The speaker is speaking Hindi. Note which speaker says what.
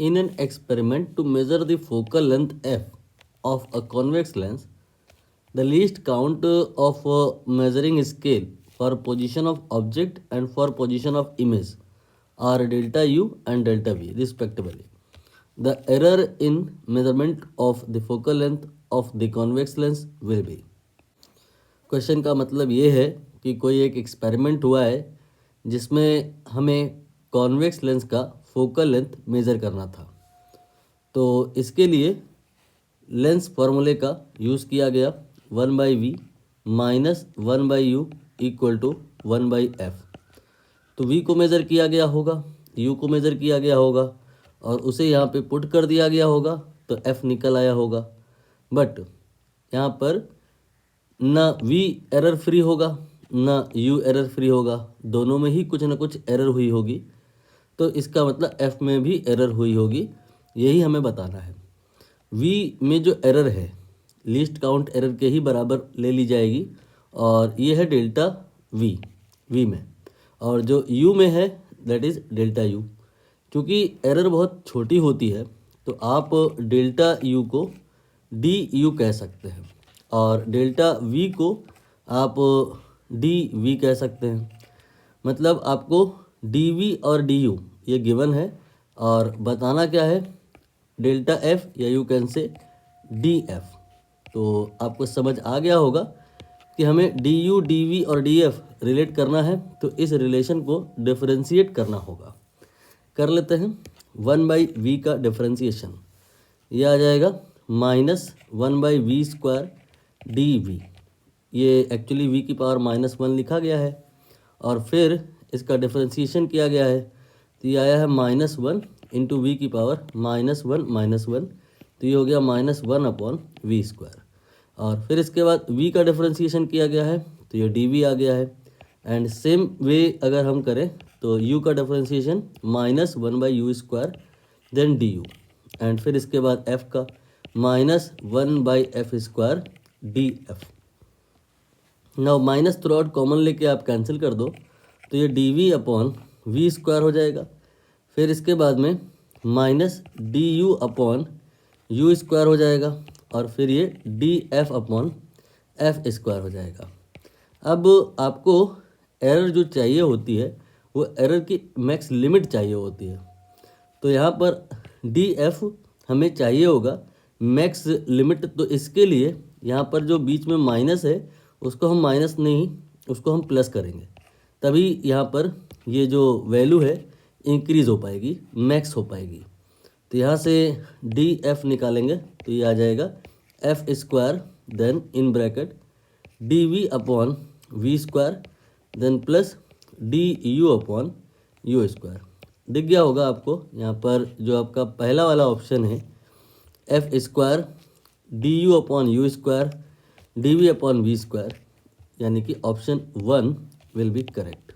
Speaker 1: In an experiment to measure the focal length f of a convex lens, the least count of measuring scale for position of object and for position of image are delta u and delta v respectively. The error in measurement of the focal length of the convex lens will be. Question का मतलब ये है कि कोई एक एक्सपेरिमेंट हुआ है जिसमें हमें कॉन्वेक्स लेंस का फोकल लेंथ मेज़र करना था। तो इसके लिए लेंस फार्मूले का यूज़ किया गया 1/v minus 1/u equal to 1/f। तो v को मेज़र किया गया होगा, u को मेज़र किया गया होगा और उसे यहाँ पे पुट कर दिया गया होगा तो f निकल आया होगा। बट यहाँ पर ना v एरर फ्री होगा ना u एरर फ्री होगा, दोनों में ही कुछ ना कुछ एरर हुई होगी। तो इसका मतलब f में भी एरर हुई होगी, यही हमें बताना है। v में जो एरर है लीस्ट काउंट एरर के ही बराबर ले ली जाएगी और ये है डेल्टा v में, और जो u में है दैट इज़ डेल्टा u। क्योंकि एरर बहुत छोटी होती है तो आप डेल्टा u को du कह सकते हैं और डेल्टा v को आप dv कह सकते हैं। मतलब आपको dv और du ये गिवन है और बताना क्या है, डेल्टा f या यू कैन से df। तो आपको समझ आ गया होगा कि हमें du, dv और df रिलेट करना है, तो इस रिलेशन को डिफरेंशिएट करना होगा। कर लेते हैं 1/v का डिफरेंशिएशन, ये आ जाएगा माइनस 1/v² dv। ये एक्चुअली v की पावर -1 लिखा गया है और फिर इसका डिफरेंशिएशन किया गया है तो ये आया है -1 इंटू वी की पावर -1, तो ये हो गया -1/v²। और फिर इसके बाद v का डिफरेंशिएशन किया गया है तो ये dv आ गया है। एंड सेम वे अगर हम करें तो u का differentiation -1/u² then du, and फिर इसके बाद f का -1/f² df। Now minus through out common लेके आप कैंसिल कर दो तो ये dv/v² हो जाएगा। फिर इसके बाद में -du/u² हो जाएगा और फिर ये df/f² हो जाएगा। अब आपको एरर जो चाहिए होती है वो एरर की मैक्स लिमिट चाहिए होती है, तो यहाँ पर df हमें चाहिए होगा मैक्स लिमिट। तो इसके लिए यहाँ पर जो बीच में माइनस है उसको हम माइनस नहीं, उसको हम प्लस करेंगे, तभी यहाँ पर ये जो वैल्यू है इंक्रीज़ हो पाएगी, मैक्स हो पाएगी। तो यहाँ से df निकालेंगे तो ये आ जाएगा f² then in bracket dv/v² then plus du/u²। दिख गया होगा आपको यहाँ पर जो आपका पहला वाला ऑप्शन है f² du/u² dv/v², यानी कि ऑप्शन 1 विल बी करेक्ट।